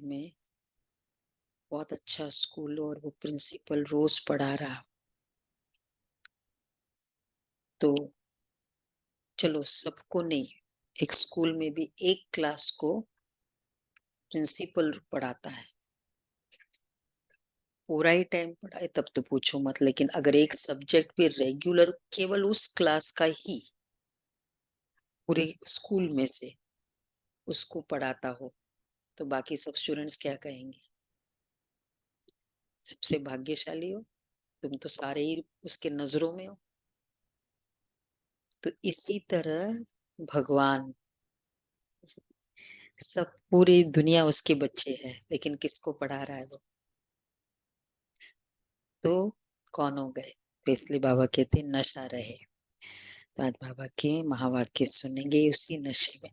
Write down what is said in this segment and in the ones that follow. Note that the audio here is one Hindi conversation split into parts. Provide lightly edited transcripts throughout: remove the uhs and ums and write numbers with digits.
में बहुत अच्छा स्कूल और वो प्रिंसिपल रोज पढ़ा रहा। तो चलो सबको नहीं, एक स्कूल में भी एक क्लास को प्रिंसिपल पढ़ाता है, पूरा ही टाइम पढ़ाए तब तो पूछो मत। लेकिन अगर एक सब्जेक्ट भी रेगुलर केवल उस क्लास का ही पूरे स्कूल में से उसको पढ़ाता हो तो बाकी सब स्टूडेंट्स क्या कहेंगे? सबसे भाग्यशाली हो तुम, तो सारे ही उसके नजरों में हो। तो इसी तरह भगवान, सब पूरी दुनिया उसके बच्चे है, लेकिन किसको पढ़ा रहा है वो? तो कौन हो गए? तो इसलिए बाबा कहते नशा रहे। तो आज बाबा के महावाक्य सुनेंगे उसी नशे में।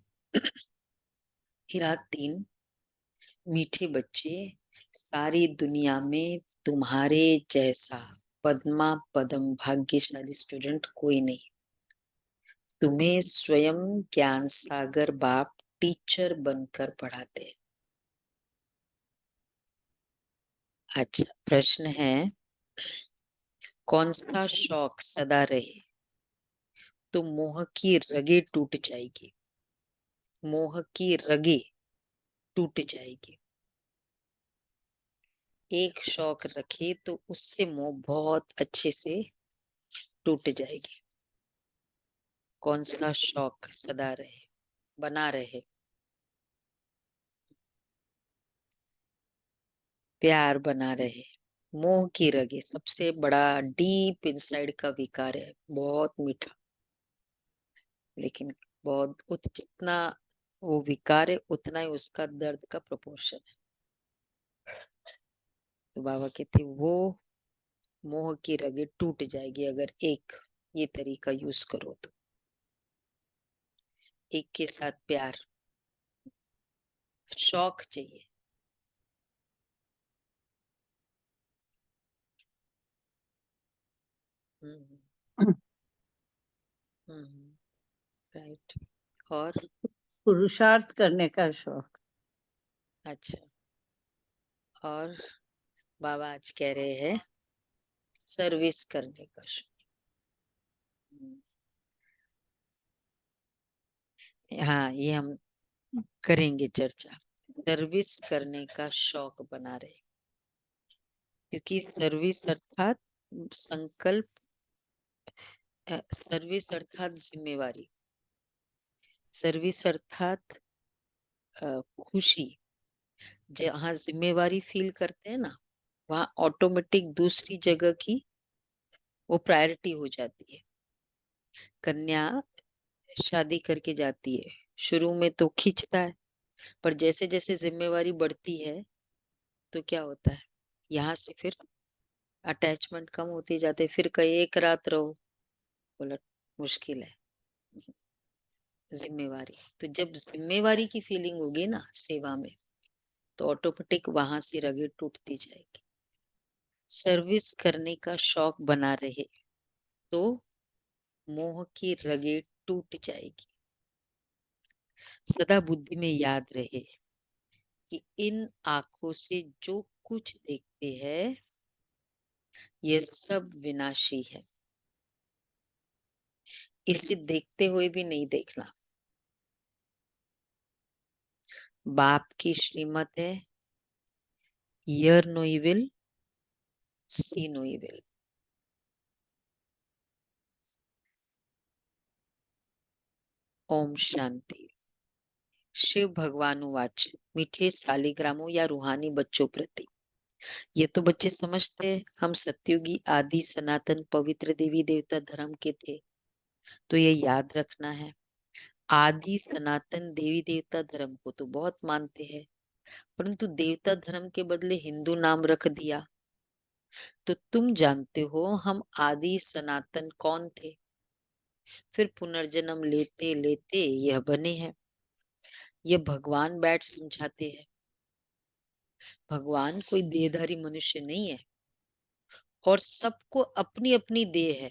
फिर आज 3 मीठे बच्चे, सारी दुनिया में तुम्हारे जैसा पद्मा पदम भाग्यशाली स्टूडेंट कोई नहीं। तुम्हें स्वयं ज्ञान सागर बाप टीचर बनकर पढ़ाते हैं। अच्छा प्रश्न है, कौन सा शौक सदा रहे तो मोह की रगे टूट जाएगी? मोह की रगे टूट जाएगी। एक शौक रखे तो उससे मोह बहुत अच्छे से टूट जाएगी। कौन सा शौक सदा रहे, बना रहे? प्यार बना रहे। मोह की रगे सबसे बड़ा डीप इनसाइड का विकार है, बहुत मीठा, लेकिन बहुत जितना वो विकार है उतना ही उसका दर्द का प्रोपोर्शन है। तो बाबा कहते वो मोह की रगे टूट जाएगी अगर एक ये तरीका यूज करो तो। एक के साथ प्यार, शौक चाहिए। हम्म राइट। और पुरुषार्थ करने का शौक। अच्छा, और बाबा आज कह रहे हैं सर्विस करने का शौक। हाँ ये हम करेंगे चर्चा। सर्विस करने का शौक बना रहे, क्योंकि सर्विस अर्थात संकल्प, सर्विस अर्थात जिम्मेवारी, सर्विस अर्थात खुशी। जहाँ जिम्मेवारी फील करते हैं ना, वहाँ ऑटोमेटिक दूसरी जगह की वो प्रायोरिटी हो जाती है। कन्या शादी करके जाती है, शुरू में तो खींचता है, पर जैसे जैसे जिम्मेवारी बढ़ती है तो क्या होता है, यहाँ से फिर अटैचमेंट कम होती जाते, फिर कहीं एक रात रहो, बोला मुश्किल है। जिम्मेवारी, तो जब जिम्मेवारी की फीलिंग होगी ना सेवा में, तो ऑटोमेटिक वहां से रगे टूटती जाएगी। सर्विस करने का शौक बना रहे तो मोह की रगे टूट जाएगी। सदा बुद्धि में याद रहे कि इन आंखों से जो कुछ देखते हैं ये सब विनाशी है। इसे देखते हुए भी नहीं देखना। बाप की श्रीमत है, hear no evil, see no evil. ओम शांति। शिव भगवानुवाच। मीठे शालिग्रामों या रूहानी बच्चों प्रति, ये तो बच्चे समझते हैं हम सत्युगी आदि सनातन पवित्र देवी देवता धर्म के थे, तो ये याद रखना है। आदि सनातन देवी देवता धर्म को तो बहुत मानते हैं, परंतु देवता धर्म के बदले हिंदू नाम रख दिया। तो तुम जानते हो हम आदि सनातन कौन थे, फिर पुनर्जन्म लेते लेते यह बने हैं। ये भगवान बैठ समझाते हैं। भगवान कोई देहधारी मनुष्य नहीं है, और सबको अपनी अपनी देह है।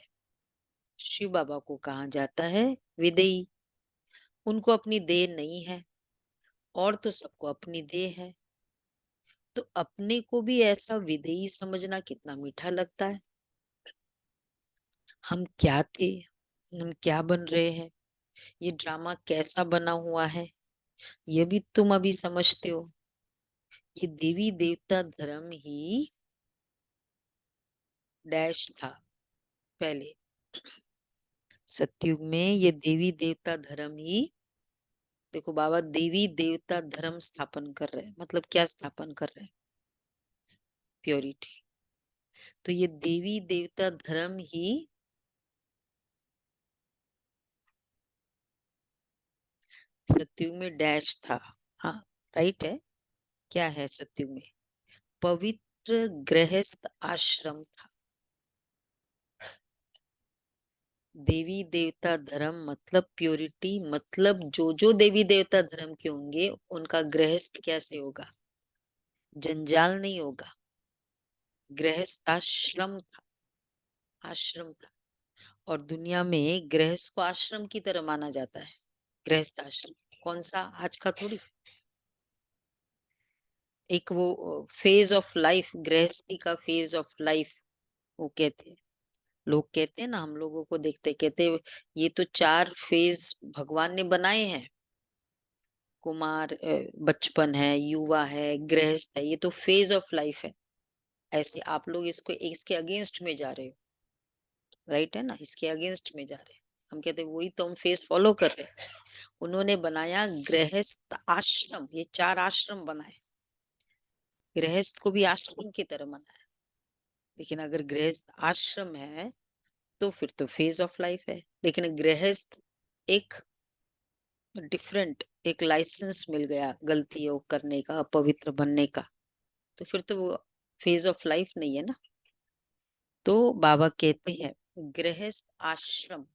शिव बाबा को कहा जाता है विदेही, उनको अपनी देह नहीं है, और तो सबको अपनी देह है। तो अपने को भी ऐसा विधेयी समझना कितना मीठा लगता है। हम क्या थे, हम क्या बन रहे हैं, ये ड्रामा कैसा बना हुआ है, ये भी तुम अभी समझते हो। ये देवी देवता धर्म ही डैश था पहले। सतयुग में ये देवी देवता धर्म ही, देखो बाबा देवी देवता धर्म स्थापन कर रहे हैं, मतलब क्या स्थापन कर रहे हैं? प्योरिटी। तो ये देवी देवता धर्म ही सतयुग में डैश था। हाँ, राइट है। क्या है सतयुग में? पवित्र गृहस्थ आश्रम था। देवी देवता धर्म मतलब प्योरिटी, मतलब जो जो देवी देवता धर्म के होंगे उनका गृहस्थ कैसे होगा? जंजाल नहीं होगा। गृहस्थ आश्रम था, आश्रम था। और दुनिया में गृहस्थ को आश्रम की तरह माना जाता है। गृहस्थ आश्रम कौन सा? आज का थोड़ी। एक वो फेज ऑफ लाइफ, गृहस्थी का फेज ऑफ लाइफ, वो कहते हैं। लोग कहते हैं ना, हम लोगों को देखते कहते ये तो 4 फेज भगवान ने बनाए हैं। कुमार, बचपन है, युवा है, गृहस्थ है, ये तो फेज ऑफ लाइफ है। ऐसे आप लोग इसको इसके अगेंस्ट में जा रहे हो। राइट है ना, इसके अगेंस्ट में जा रहे हैं। हम कहते हैं वही तो हम फेज फॉलो कर रहे हैं। उन्होंने बनाया गृहस्थ आश्रम, ये 4 आश्रम बनाए। गृहस्थ को भी आश्रम की तरह बनाया। लेकिन अगर गृहस्थ आश्रम है तो फिर तो फेज ऑफ लाइफ है। लेकिन गृहस्थ एक डिफरेंट, एक लाइसेंस मिल गया गलतियों करने का, अपवित्र बनने का, तो फिर तो वो फेज ऑफ लाइफ नहीं है ना। तो बाबा कहते हैं गृहस्थ आश्रम।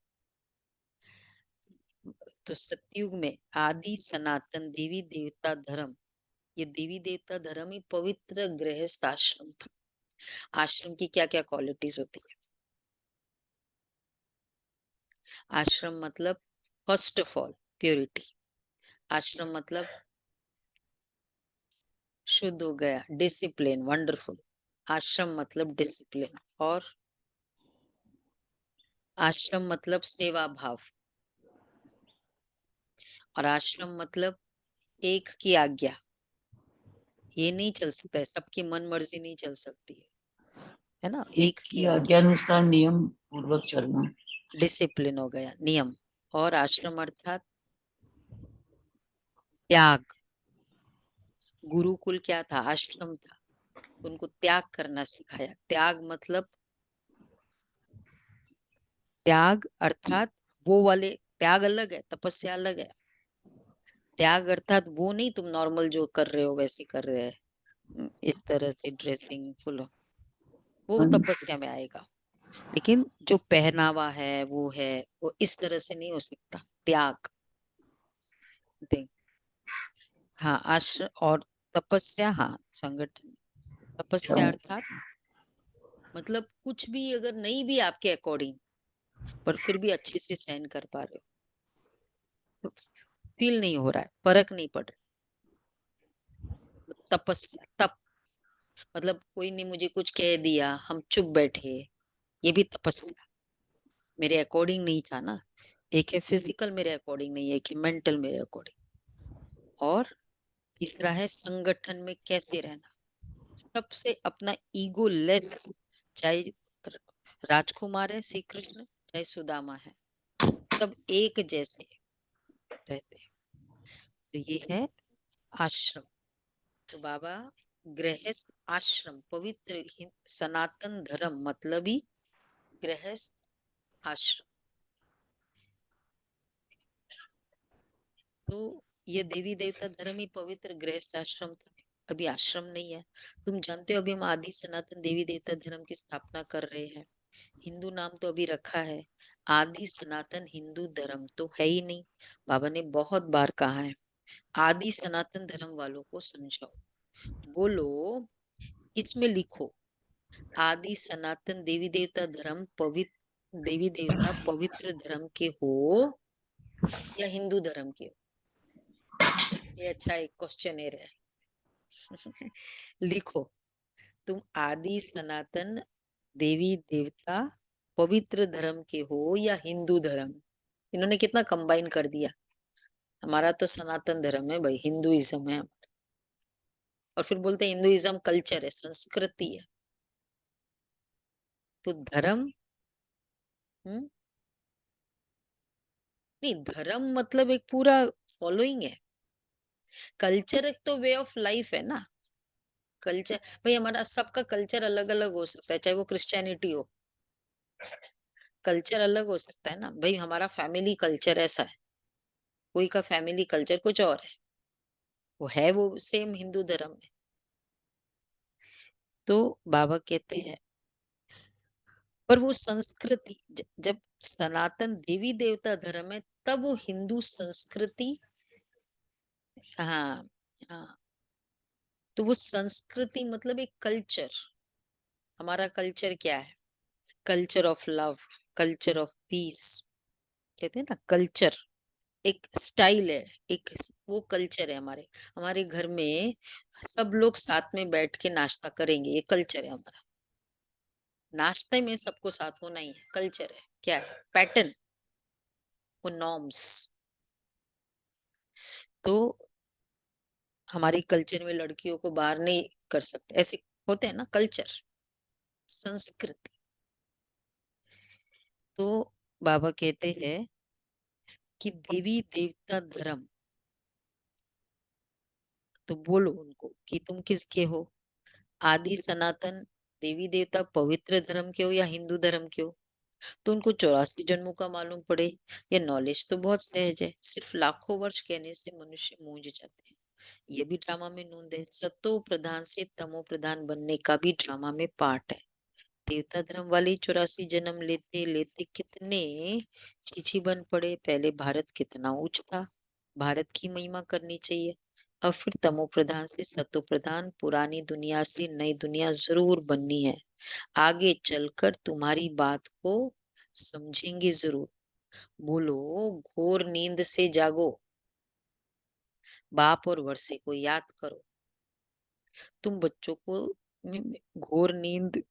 तो सतयुग में आदि सनातन देवी देवता धर्म, ये देवी देवता धर्म ही पवित्र गृहस्थ आश्रम था। आश्रम की क्या क्या क्वालिटीज होती है? आश्रम मतलब फर्स्ट ऑफ ऑल प्योरिटी। आश्रम मतलब शुद्ध हो गया, डिसिप्लिन, वंडरफुल। आश्रम मतलब डिसिप्लिन। और आश्रम मतलब सेवा भाव। और आश्रम मतलब एक की आज्ञा। ये नहीं चल सकता है, सबकी मन मर्जी नहीं चल सकती है ना, एक एक की की आज्ञा। आज्ञानुसार नियम पूर्वक चलना। डिसिप्लिन हो गया, नियम। और आश्रम अर्थात त्याग। गुरुकुल क्या था? आश्रम था। उनको त्याग करना सिखाया। त्याग मतलब, त्याग अर्थात वो वाले त्याग अलग है, तपस्या अलग है। त्याग अर्थात वो नहीं तुम नॉर्मल जो कर रहे हो वैसे कर रहे हैं, इस तरह से ड्रेसिंग फुल, वो तपस्या में आएगा। लेकिन जो पहनावा है वो है, वो इस तरह से नहीं हो सकता। त्याग। देख, हाँ आश्रम और तपस्या, हाँ संगठन। तपस्या अर्थात मतलब कुछ भी अगर नहीं भी आपके अकॉर्डिंग, पर फिर भी अच्छे से सहन कर पा रहे हो, फील नहीं हो रहा है, फर्क नहीं पड़ रहा। तपस्या, तप मतलब कोई ने मुझे कुछ कह दिया, हम चुप बैठे, ये भी तपस्या। मेरे अकॉर्डिंग नहीं था ना। एक है फिजिकल मेरे अकॉर्डिंग नहीं है, एक है मेंटल मेरे अकॉर्डिंग। और तीसरा है संगठन में कैसे रहना। सबसे अपना ईगो लेस, चाहे राजकुमार है श्री कृष्ण, चाहे सुदामा है, सब एक जैसे रहते हैं। तो ये है आश्रम। तो बाबा गृहस्थ आश्रम, पवित्र सनातन धर्म मतलब ही गृहस्थ आश्रम। तो ये देवी देवता धर्म ही पवित्र गृहस्थ आश्रम था। अभी आश्रम नहीं है। तुम जानते हो अभी हम आदि सनातन देवी देवता धर्म की स्थापना कर रहे हैं। हिंदू नाम तो अभी रखा है, आदि सनातन हिंदू धर्म तो है ही नहीं। बाबा ने बहुत बार कहा है आदि सनातन धर्म वालों को समझाओ। बोलो, इसमें लिखो आदि सनातन देवी देवता धर्म पवित्र, देवी देवता पवित्र धर्म के हो या हिंदू धर्म के हो। ये अच्छा एक क्वेश्चन है। लिखो, तुम आदि सनातन देवी देवता पवित्र धर्म के हो या हिंदू धर्म। इन्होंने कितना कंबाइन कर दिया। हमारा तो सनातन धर्म है भाई, हिंदुइज्म है। और फिर बोलते हैं हिंदुइज्म कल्चर है, संस्कृति है। तो धर्म, हम्म, नहीं, धर्म मतलब एक पूरा फॉलोइंग है। कल्चर एक तो वे ऑफ लाइफ है ना। कल्चर भाई, हमारा सबका कल्चर अलग अलग हो सकता है, चाहे वो क्रिश्चियनिटी हो। कल्चर अलग हो सकता है ना भाई, हमारा फैमिली कल्चर ऐसा है, कोई का फैमिली कल्चर कुछ और है। वो सेम हिंदू धर्म में। तो बाबा कहते हैं, पर वो संस्कृति जब सनातन देवी देवता धर्म है, तब वो हिंदू संस्कृति। हाँ, हाँ। तो वो संस्कृति मतलब एक कल्चर। हमारा कल्चर क्या है? Culture of love, culture of peace. कहते हैं ना कल्चर एक स्टाइल है, एक वो कल्चर है हमारे। हमारे घर में सब लोग साथ में बैठ के नाश्ता करेंगे, ये कल्चर है हमारा। नाश्ते में सबको साथ होना ही है, कल्चर है। क्या है? पैटर्न, वो नॉर्म्स। तो हमारी कल्चर में लड़कियों को बाहर नहीं कर सकते, ऐसे होते हैं ना कल्चर, संस्कृति। तो बाबा कहते हैं कि देवी देवता धर्म, तो बोलो उनको कि तुम किसके हो। आदि सनातन देवी देवता पवित्र धर्म के हो या हिंदू धर्म के हो। तो उनको 84 जन्मों का मालूम पड़े। ये नॉलेज तो बहुत सहज है, सिर्फ लाखों वर्ष कहने से मनुष्य मूंझ जाते हैं। ये भी ड्रामा में नूंद है, सतो प्रधान से तमो प्रधान बनने का भी ड्रामा में पार्ट है। देवता धर्म वाले 84 जन्म लेते लेते कितने चीची बन पड़े। पहले भारत कितना ऊंच था, भारत की महिमा करनी चाहिए। अब फिर तमो प्रधान से सतो प्रधान, पुरानी दुनिया से नई दुनिया जरूर बननी है। आगे चलकर तुम्हारी बात को समझेंगे जरूर। बोलो, घोर नींद से जागो, बाप और वर्षे को याद करो। तुम बच्चों को घोर नींद,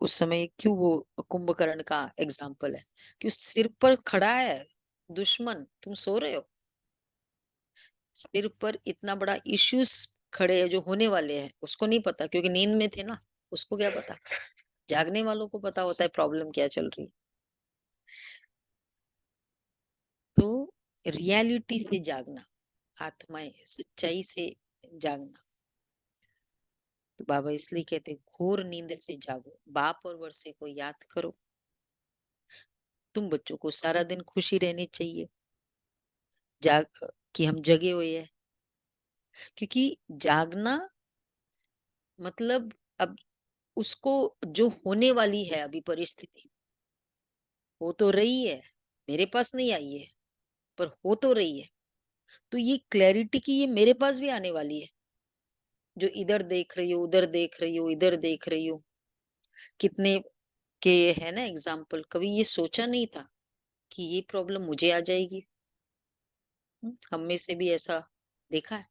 उस समय क्यों वो कुंभकर्ण का एग्जाम्पल है, क्यों सिर पर खड़ा है दुश्मन, तुम सो रहे हो। सिर पर इतना बड़ा इश्यूज खड़े हैं जो होने वाले हैं, उसको नहीं पता क्योंकि नींद में थे ना। उसको क्या पता? जागने वालों को पता होता है प्रॉब्लम क्या चल रही है। तो रियलिटी से जागना, आत्माएं सच्चाई से जागना। तो बाबा इसलिए कहते घोर नींद से जागो, बाप और वर्षे को याद करो। तुम बच्चों को सारा दिन खुशी रहनी चाहिए, जाग कि हम जगे हुए हैं। क्योंकि जागना मतलब अब उसको जो होने वाली है अभी परिस्थिति, हो तो रही है, मेरे पास नहीं आई है, पर हो तो रही है। तो ये क्लैरिटी की ये मेरे पास भी आने वाली है। जो इधर देख रही हो, उधर देख रही हो, इधर देख रही हो, कितने के है ना एग्जाम्पल। कभी ये सोचा नहीं था कि ये प्रॉब्लम मुझे आ जाएगी। हम में से भी ऐसा देखा है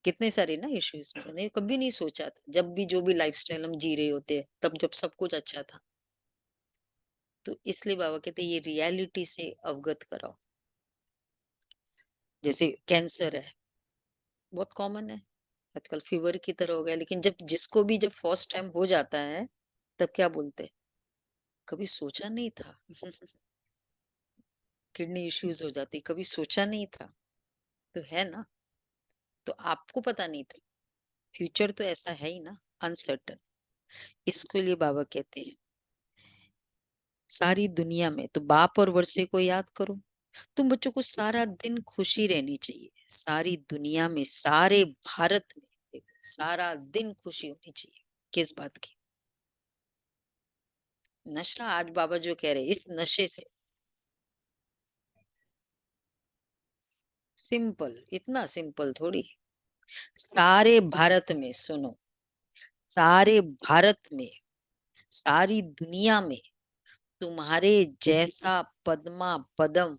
कितने सारे ना इश्यूज। मैंने कभी नहीं सोचा था, जब भी जो भी लाइफस्टाइल हम जी रहे होते हैं तब जब सब कुछ अच्छा था। तो इसलिए बाबा कहते हैं ये रियलिटी से अवगत कराओ। जैसे कैंसर है, बहुत कॉमन है आजकल, फीवर की तरह हो गया। लेकिन जब जिसको भी जब फर्स्ट टाइम हो जाता है, तब क्या बोलते हैं, कभी सोचा नहीं था। किडनी इश्यूज हो जाती, कभी सोचा नहीं था। तो है ना। तो आपको पता नहीं था, फ्यूचर तो ऐसा है ही ना, अनसर्टन। इसके लिए बाबा कहते हैं सारी दुनिया में तो बाप और वर्षे को याद करो। तुम बच्चों को सारा दिन खुशी रहनी चाहिए, सारी दुनिया में, सारे भारत में। देखो, सारा दिन खुशी होनी चाहिए। किस बात की? नशा, आज बाबा जो कह रहे हैं, इस नशे से। सिंपल, इतना सिंपल थोड़ी। सारे भारत में सुनो, सारे भारत में, सारी दुनिया में तुम्हारे जैसा पद्मा पदम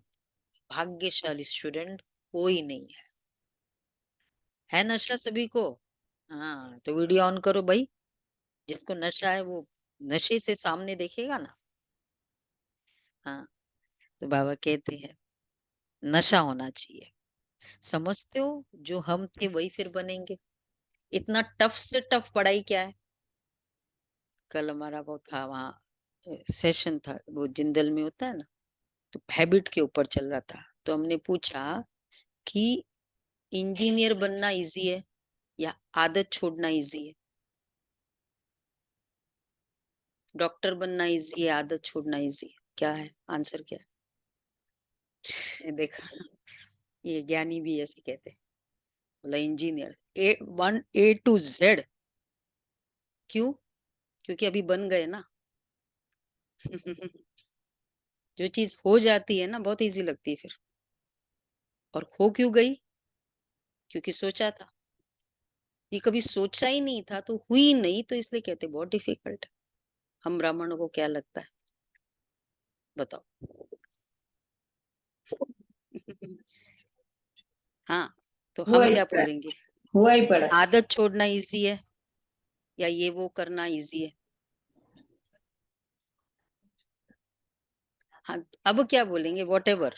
भाग्यशाली स्टूडेंट कोई नहीं है। है नशा सभी को? हाँ, तो वीडियो ऑन करो भाई, जिसको नशा है वो नशे से सामने देखेगा ना। हाँ, तो बाबा कहते हैं नशा होना चाहिए। समझते हो, जो हम थे वही फिर बनेंगे। इतना टफ से टफ पढ़ाई क्या है। कल हमारा वो था वहाँ सेशन था, वो जिंदल में होता है ना, तो हैबिट के ऊपर चल रहा था। तो हमने पूछा कि इंजीनियर बनना इजी है या आदत छोड़ना इजी है? डॉक्टर बनना इजी है, आदत छोड़ना इजी है? क्या है आंसर, क्या है? देखा, ये ज्ञानी भी ऐसे कहते हैं। बोला इंजीनियर ए टू जेड। क्यों? क्योंकि अभी बन गए ना। जो चीज हो जाती है ना बहुत इजी लगती है फिर। और हो क्यों गई? क्योंकि सोचा था। ये कभी सोचा ही नहीं था तो हुई नहीं, तो इसलिए कहते बहुत डिफिकल्ट। हम ब्राह्मणों को क्या लगता है बताओ? हाँ, तो हुआ हम ही क्या पड़ा। बोलेंगे? हुआ ही पड़ा। आदत छोड़ना इजी है या ये वो करना इजी है? हाँ, अब क्या बोलेंगे? वॉटेवर।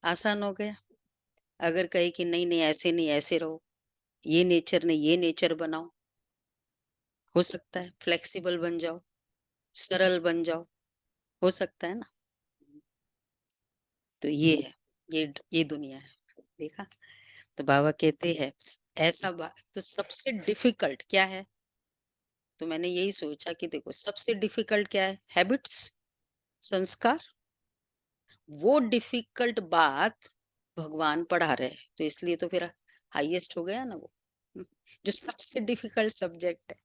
आसान हो गया। अगर कहे कि नहीं नहीं ऐसे नहीं, ऐसे रहो, ये नेचर नहीं ये नेचर बनाओ, हो सकता है। फ्लेक्सिबल बन जाओ, सरल बन जाओ, हो सकता है ना। तो ये है, ये दुनिया है। देखा? तो बाबा कहते हैं ऐसा बात तो सबसे डिफिकल्ट क्या है? तो मैंने यही सोचा कि देखो सबसे डिफिकल्ट क्या है? हैबिट्स, संस्कार। वो डिफिकल्ट बात भगवान पढ़ा रहे हैं, तो इसलिए तो फिर हाईएस्ट हो गया ना वो। जो सबसे डिफिकल्ट सब्जेक्ट है।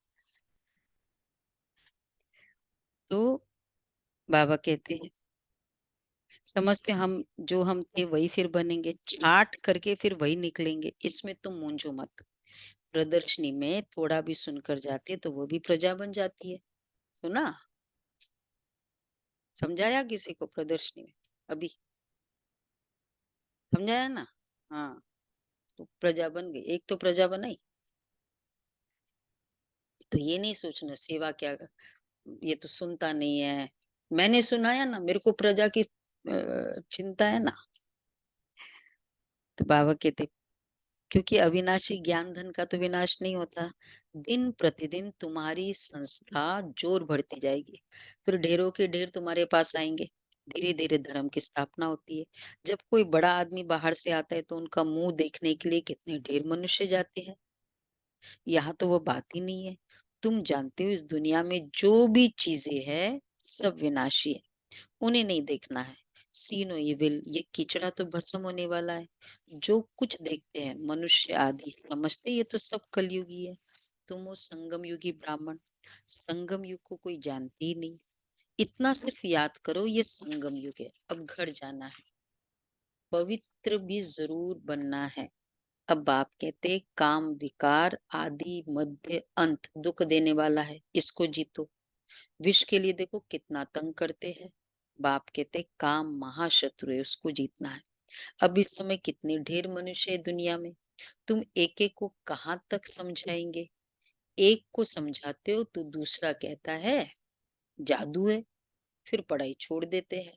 तो बाबा कहते हैं समझते हम, जो हम थे वही फिर बनेंगे, छाट करके फिर वही निकलेंगे, इसमें तुम मूंझो मत। प्रदर्शनी में थोड़ा भी सुनकर जाते तो वो भी प्रजा बन जाती है। सुना? समझाया किसी को प्रदर्शनी में? अभी समझाया ना? हाँ, तो प्रजा बन गई, एक तो प्रजा बनाई। तो ये नहीं सोचना सेवा क्या, ये तो सुनता नहीं है। मैंने सुनाया ना, मेरे को प्रजा की चिंता है ना। तो बाबा कहते क्योंकि अविनाशी ज्ञान धन का तो विनाश नहीं होता। दिन प्रतिदिन तुम्हारी संस्था जोर बढ़ती जाएगी, फिर ढेरों के ढेर तुम्हारे पास आएंगे। धीरे धीरे धर्म की स्थापना होती है। जब कोई बड़ा आदमी बाहर से आता है तो उनका मुंह देखने के लिए कितने ढेर मनुष्य जाते हैं। यहाँ तो वो बात ही नहीं है। तुम जानते हो इस दुनिया में जो भी चीजें है सब विनाशी है, उन्हें नहीं देखना है। सी नो इविल, ये कीचड़ा तो भस्म होने वाला है। जो कुछ देखते हैं मनुष्य आदि समझते ये तो सब कलयुगी है। तुम हो संगम युगी ब्राह्मण, संगम युग को कोई जानती ही नहीं। इतना सिर्फ याद करो ये संगम युग है, अब घर जाना है, पवित्र भी जरूर बनना है। अब बाप कहते काम विकार आदि मध्य अंत दुख देने वाला है, इसको जीतो। विष के लिए देखो कितना तंग करते हैं। बाप कहते काम महाशत्रु है, उसको जीतना है। अब इस समय कितने ढेर मनुष्य है दुनिया में, तुम एक एक को कहाँ तक समझाएंगे? एक को समझाते हो तो दूसरा कहता है जादू है, फिर पढ़ाई छोड़ देते हैं।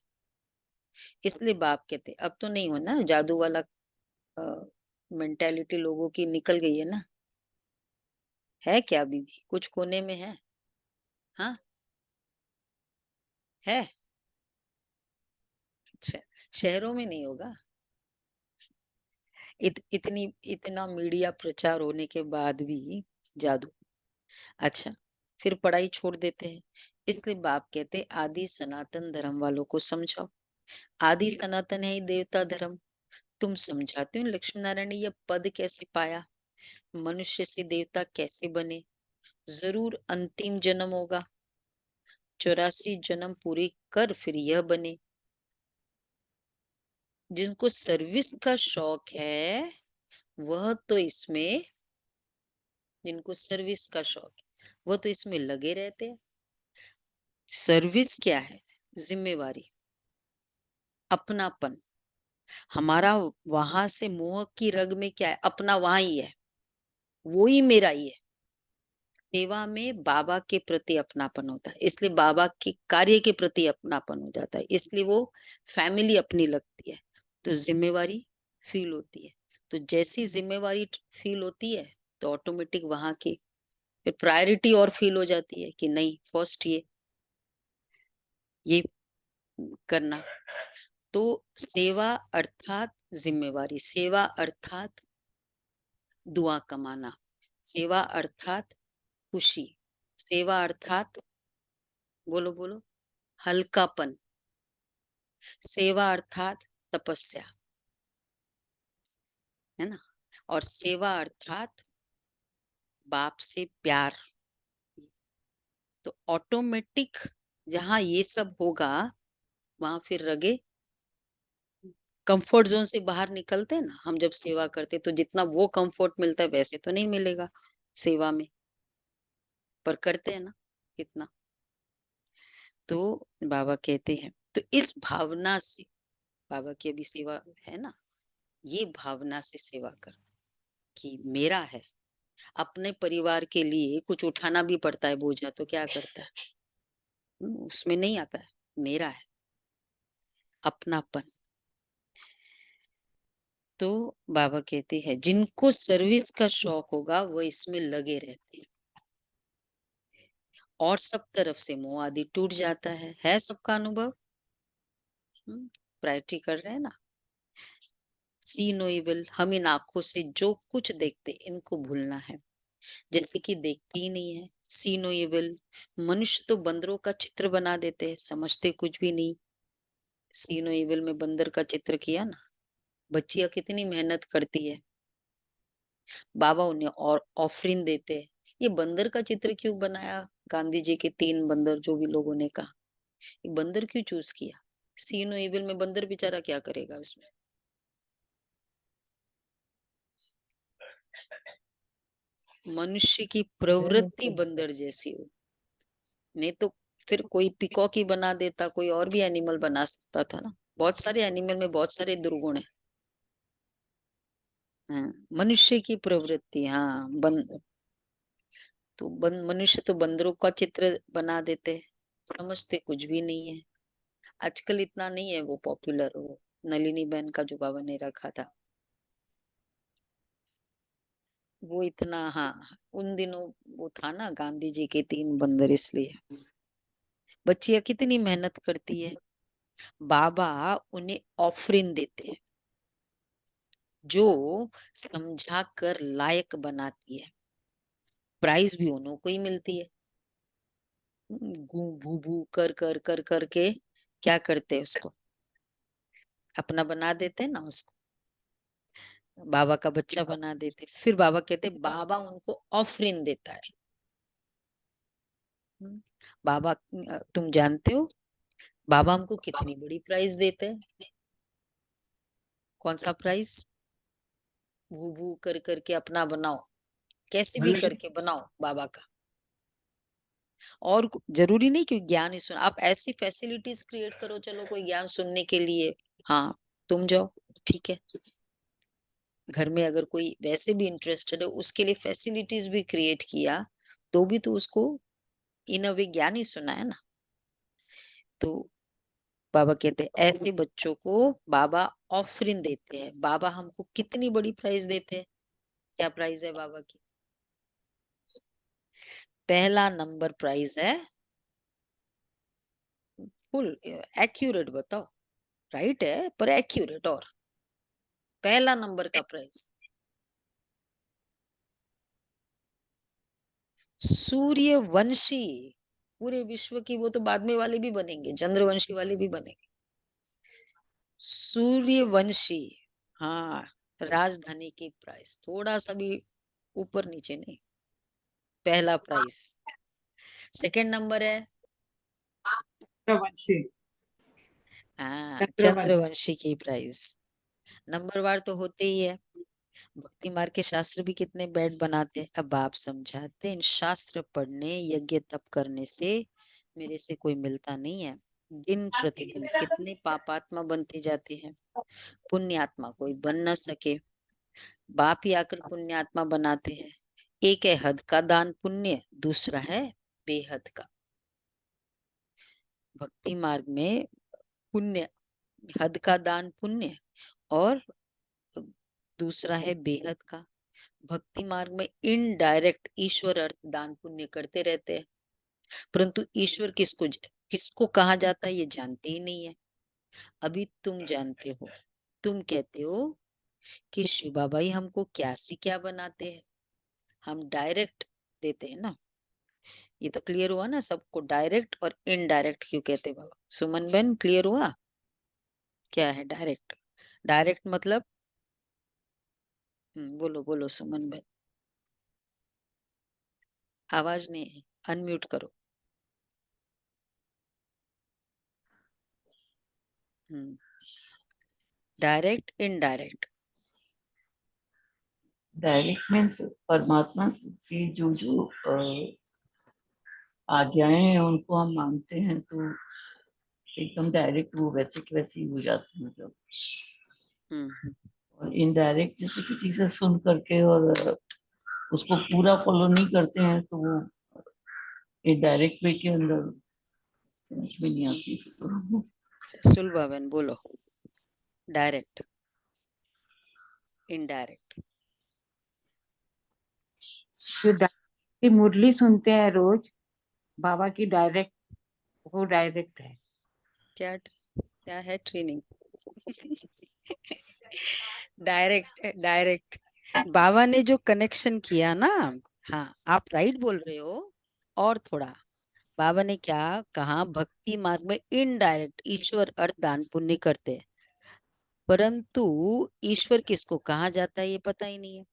इसलिए बाप कहते अब तो नहीं हो ना जादू वाला। मेंटेलिटी लोगों की निकल गई है ना। है क्या अभी भी कुछ कोने में है? हाँ, है। अच्छा, शहरों में नहीं होगा। इतना मीडिया प्रचार होने के बाद भी जादू। अच्छा, फिर पढ़ाई छोड़ देते हैं। इसलिए बाप कहते आदि सनातन धर्म वालों को समझाओ। आदि सनातन है ही देवता धर्म। तुम समझाते हो लक्ष्मी नारायण ने यह पद कैसे पाया, मनुष्य से देवता कैसे बने? जरूर अंतिम जन्म होगा, 84 जन्म पूरे कर फिर यह बने। जिनको सर्विस का शौक है वह तो इसमें, जिनको सर्विस का शौक है वो तो इसमें लगे रहते हैं। सर्विस क्या है? जिम्मेवारी, अपनापन। हमारा वहां से मोह की रग में क्या है? अपना वहां ही है। वो ही मेरा ही है। सेवा में बाबा के प्रति अपनापन होता है, इसलिए बाबा के कार्य के प्रति अपनापन हो जाता है, इसलिए वो फैमिली अपनी लगती है, तो जिम्मेवारी फील होती है। तो जैसी जिम्मेवारी फील होती है तो ऑटोमेटिक वहां की फिर प्रायोरिटी और फील हो जाती है कि नहीं, फर्स्ट ये करना। तो सेवा अर्थात जिम्मेवारी, सेवा अर्थात दुआ कमाना, सेवा अर्थात खुशी, सेवा अर्थात बोलो बोलो हल्कापन, सेवा अर्थात तपस्या, है ना? और सेवा अर्थात बाप से प्यार। तो ऑटोमेटिक जहाँ ये सब होगा वहां फिर रगे कंफर्ट जोन से बाहर निकलते हैं ना हम, जब सेवा करते तो जितना वो कंफर्ट मिलता है वैसे तो नहीं मिलेगा सेवा में, पर करते हैं ना कितना। तो बाबा कहते हैं, तो इस भावना से बाबा की अभी सेवा है ना, ये भावना से सेवा कर कि मेरा है। अपने परिवार के लिए कुछ उठाना भी पड़ता है बोझा तो क्या करता है, उसमें नहीं आता है, मेरा है अपनापन। तो बाबा कहते हैं जिनको सर्विस का शौक होगा वो इसमें लगे रहते हैं और सब तरफ से मोह आदि टूट जाता है सबका अनुभव। प्रायोरिटी कर रहे हैं ना। सी नो इविल, हम इन आंखों से जो कुछ देखते इनको भूलना है, जैसे कि देखते ही नहीं है। सी नो इविल, मनुष्य तो बंदरों का चित्र बना देते हैं, समझते कुछ भी नहीं। सी नो इविल में बंदर का चित्र किया ना, बच्चियां कितनी मेहनत करती है, बाबा उन्हें और ऑफरिंग देते हैं। ये बंदर का चित्र क्यों बनाया, गांधी जी के 3 बंदर जो भी लोगों ने कहा, ये बंदर क्यों चूज किया? सी नो इविल में बंदर बेचारा क्या करेगा उसमें? मनुष्य की प्रवृत्ति बंदर जैसी हो, नहीं तो फिर कोई पिकॉक ही बना देता, कोई और भी एनिमल बना सकता था ना। बहुत सारे एनिमल में बहुत सारे दुर्गुण है। हाँ, मनुष्य की प्रवृत्ति, हाँ तो मनुष्य तो बंदरों का चित्र बना देते हैं, समझते कुछ भी नहीं है। आजकल इतना नहीं है वो पॉपुलर, वो नलिनी बहन का जो बाबा ने रखा था वो इतना, हाँ उन दिनों वो था ना गांधी जी के 3 बंदर, इसलिए बच्चियां कितनी मेहनत करती है, बाबा उन्हें ऑफरिंग देते हैं जो समझा कर लायक बनाती है, प्राइज भी उन्हों को ही मिलती है। गू भू भू कर करके क्या करते हैं उसको अपना बना देते हैं ना, उसको बाबा का बच्चा बना देते, फिर बाबा कहते बाबा उनको ऑफरिंग देता है। हम्म, बाबा तुम जानते हो बाबा हमको कितनी बड़ी प्राइज देते हैं? कौन सा प्राइज? भू भू कर करके अपना बनाओ, कैसे भी करके बनाओ बाबा का। और जरूरी नहीं कि ज्ञान ही सुन, आप ऐसी फैसिलिटीज क्रिएट करो, चलो कोई ज्ञान सुनने के लिए, हाँ तुम जाओ, ठीक है। घर में अगर कोई वैसे भी इंटरेस्टेड है उसके लिए फैसिलिटीज भी क्रिएट किया, तो भी तो उसको इन अ वे ज्ञान ही सुना है ना। तो बाबा कहते हैं ऐसे बच्चों को बाबा ऑफरिंग देते हैं। बाबा हमको कितनी बड़ी प्राइज देते हैं, क्या प्राइज है बाबा की? पहला नंबर प्राइज है, फुल एक्यूरेट बताओ, राइट है पर एक्यूरेट, और पहला नंबर का प्राइज सूर्यवंशी। पूरे विश्व की, वो तो बाद में वाले भी बनेंगे, चंद्रवंशी वाले भी बनेंगे, सूर्यवंशी। हाँ, राजधानी की प्राइस थोड़ा सा भी ऊपर नीचे नहीं, पहला प्राइस। सेकंड नंबर है चंद्रवंशी। हाँ चंद्रवंशी। चंद्रवंशी की प्राइस। नंबर वार तो होते ही है। भक्ति मार्ग के शास्त्र भी कितने बैठ बनाते हैं। अब आप समझाते हैं इन शास्त्र पढ़ने यज्ञ तप करने से मेरे से कोई मिलता नहीं है। दिन प्रतिदिन कितने पापात्मा बनते जाते हैं, पुण्यात्मा कोई बन न सके, बाप ही आकर पुण्यात्मा बनाते हैं। एक है हद का दान पुण्य, दूसरा है बेहद का। भक्ति मार्ग में पुण्य, हद का दान पुण्य, और दूसरा है बेहद का। भक्ति मार्ग में इनडायरेक्ट ईश्वर अर्थ दान पुण्य करते रहते हैं, परंतु ईश्वर किसको कहा जाता है ये जानते ही नहीं है। अभी तुम जानते हो, तुम कहते हो कि शिव बाबा ही हमको क्या से क्या बनाते हैं, हम डायरेक्ट देते हैं ना। ये तो क्लियर हुआ ना सबको, डायरेक्ट और इनडायरेक्ट क्यों कहते हैं बाबा। सुमन बेन क्लियर हुआ क्या है डायरेक्ट? डायरेक्ट मतलब बोलो बोलो सुमन बेन, आवाज नहीं है, अनम्यूट करो। Direct indirect. डायरेक्ट मीन्स परमात्मा की जो जो आज्ञाएं हैं उनको हम मानते हैं तो एकदम डायरेक्ट वो वैसे के वैसे ही हो जाते हैं मतलब। हम्म और इनडायरेक्ट जैसे किसी से सुन करके और उसको पूरा फॉलो नहीं करते हैं तो वो इनडायरेक्ट वे के अंदर समझ में नहीं आती तो। सुलभा बेन बोलो, डायरेक्ट इनडायरेक्ट। जो की मुरली सुनते हैं रोज बाबा की डायरेक्ट, वो डायरेक्ट है। क्या क्या है ट्रेनिंग? Direct direct. बाबा ने जो कनेक्शन किया ना, हाँ आप राइट बोल रहे हो। और थोड़ा बाबा ने क्या कहा, भक्ति मार्ग में इनडायरेक्ट ईश्वर अर्थ दान पुण्य करते हैं, परंतु ईश्वर किसको कहा जाता है ये पता ही नहीं है।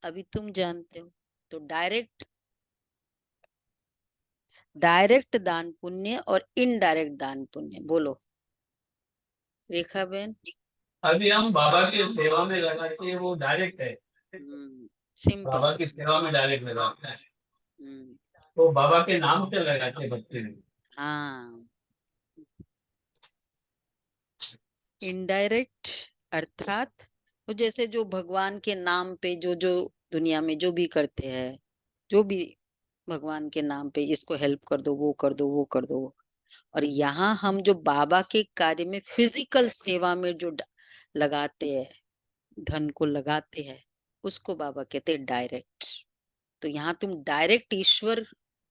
अभी तुम जानते हो। तो डायरेक्ट, डायरेक्ट दान पुण्य और इनडायरेक्ट दान पुण्य बोलो रेखा बहन। अभी हम बाबा की सेवा में लगाते हैं वो डायरेक्ट है। सिंपल। बाबा की सेवा में डायरेक्ट लगाते हैं हम्म तो बाबा के नाम से लगाते हैं बच्चे में। हाँ, इनडायरेक्ट अर्थात तो जैसे जो भगवान के नाम पे जो जो दुनिया में जो भी करते हैं, जो भी भगवान के नाम पे इसको हेल्प कर दो, वो कर दो, वो कर दो। और यहाँ हम जो बाबा के कार्य में फिजिकल सेवा में जो लगाते हैं, धन को लगाते हैं, उसको बाबा कहते हैं डायरेक्ट। तो यहाँ तुम डायरेक्ट ईश्वर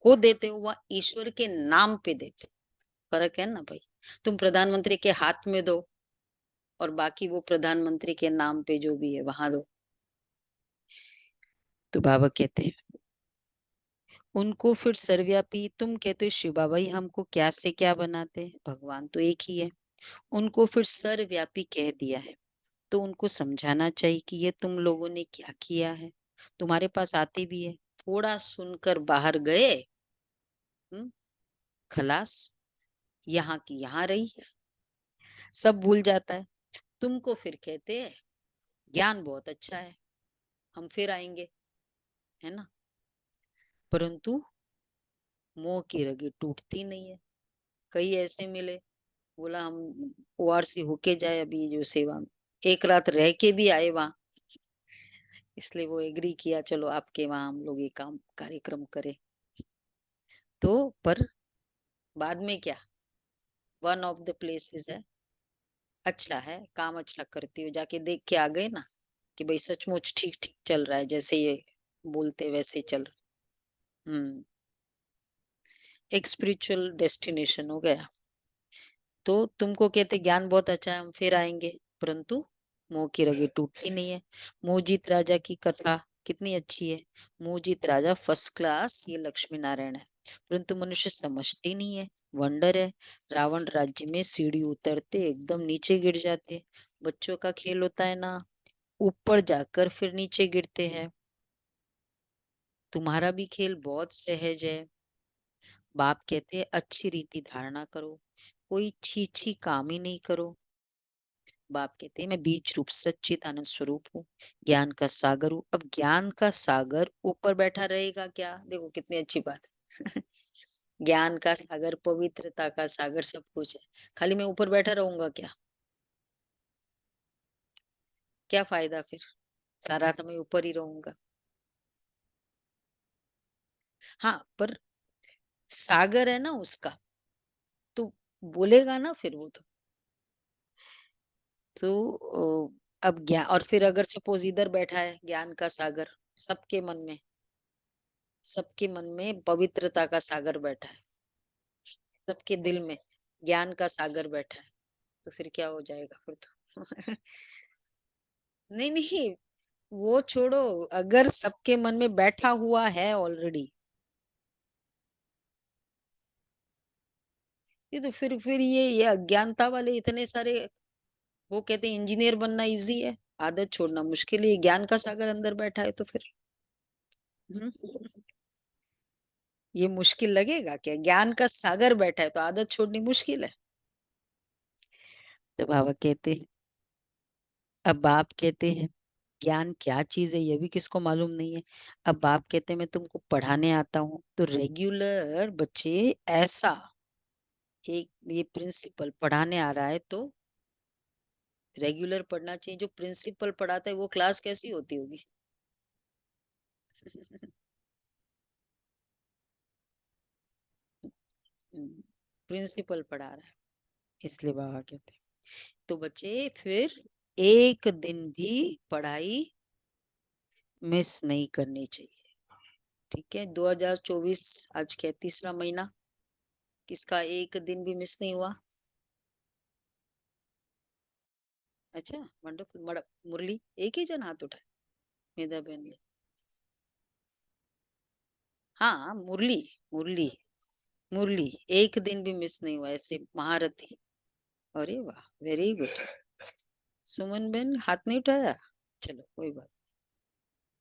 को देते हो, वह ईश्वर के नाम पे देते हो। फर्क है ना भाई। तुम प्रधानमंत्री के हाथ में दो और बाकी वो प्रधानमंत्री के नाम पे जो भी है वहां दो। तो बाबा कहते हैं उनको फिर सर्वव्यापी, तुम कहते हो शिव बाबा ही हमको क्या से क्या बनाते हैं, भगवान तो एक ही है। उनको फिर सर्वव्यापी कह दिया है, तो उनको समझाना चाहिए कि ये तुम लोगों ने क्या किया है। तुम्हारे पास आते भी है, थोड़ा सुनकर बाहर गए, खलास, यहाँ की यहाँ रही, सब भूल जाता है। तुमको फिर कहते हैं ज्ञान बहुत अच्छा है, हम फिर आएंगे, है ना। परंतु मोह की रगे टूटती नहीं है। कई ऐसे मिले, बोला हम ओआरसी होके जाए अभी जो सेवा में, एक रात रह के भी आए वहां, इसलिए वो एग्री किया चलो आपके वहां हम लोग ये काम कार्यक्रम करें। तो पर बाद में क्या, वन ऑफ द प्लेसेस है, अच्छा है, काम अच्छा करती हो, जाके देख के आ गए ना कि भाई सचमुच ठीक ठीक चल रहा है, जैसे ये बोलते वैसे चल। हम्म एक स्पिरिचुअल डेस्टिनेशन हो गया। तो तुमको कहते ज्ञान बहुत अच्छा है, हम फिर आएंगे, परंतु मोह की रगे टूटती नहीं है। मोहजीत राजा की कथा कितनी अच्छी है। मोहजीत राजा फर्स्ट क्लास, ये लक्ष्मी नारायण है, परंतु मनुष्य समझते ही नहीं है। वंडर है, रावण राज्य में सीढ़ी उतरते एकदम नीचे गिर जाते। बच्चों का खेल होता है ना, ऊपर जाकर फिर नीचे गिरते हैं। तुम्हारा भी खेल बहुत सहज है। बाप कहते हैं अच्छी रीति धारणा करो, कोई छी काम ही नहीं करो। बाप कहते हैं मैं बीज रूप सच्चित आनंद स्वरूप हूँ, ज्ञान का सागर हूँ। अब ज्ञान का सागर ऊपर बैठा रहेगा क्या, देखो कितनी अच्छी बात है। ज्ञान का सागर, पवित्रता का सागर, सब कुछ है, खाली मैं ऊपर बैठा रहूंगा क्या, क्या फायदा फिर, सारा समय ऊपर ही रहूंगा। हाँ, पर सागर है ना उसका, तो बोलेगा ना फिर वो तो अब ज्ञान, और फिर अगर सपोज इधर बैठा है ज्ञान का सागर, सबके मन में, सबके मन में पवित्रता का सागर बैठा है, सबके दिल में ज्ञान का सागर बैठा है, तो फिर क्या हो जाएगा फिर तो नहीं नहीं, वो छोड़ो, अगर सबके मन में बैठा हुआ है ऑलरेडी, ये तो फिर ये अज्ञानता वाले इतने सारे, वो कहते हैं इंजीनियर बनना इजी है, आदत छोड़ना मुश्किल है, ये ज्ञान का सागर अंदर बैठा है तो फिर हम्म, ये मुश्किल लगेगा क्या? ज्ञान का सागर बैठा है तो आदत छोड़नी मुश्किल है। तो बाबा कहते हैं, अब बाप कहते हैं ज्ञान क्या चीज है ये भी किसको मालूम नहीं है। अब बाप कहते हैं मैं तुमको पढ़ाने आता हूँ, तो रेगुलर बच्चे ऐसा एक ये प्रिंसिपल पढ़ाने आ रहा है तो रेगुलर पढ़ना चाहिए। जो प्रिंसिपल पढ़ाता है वो क्लास कैसी होती होगी? प्रिंसिपल पढ़ा रहा है, इसलिए बाबा कहते हैं तो बच्चे फिर एक दिन भी पढ़ाई मिस नहीं करनी चाहिए। ठीक है, 2024 आज क्या तीसरा महीना, किसका एक दिन भी मिस नहीं हुआ? अच्छा, वंडरफुल। मुरली एक ही जन हाथ उठाए, मेधा बहन ने। हाँ, मुरली, मुरली, मुरली एक दिन भी मिस नहीं हुआ, ऐसे महारथी। अरे वाह, वेरी गुड। सुमन बहन हाथ नहीं उठाया, चलो कोई बात,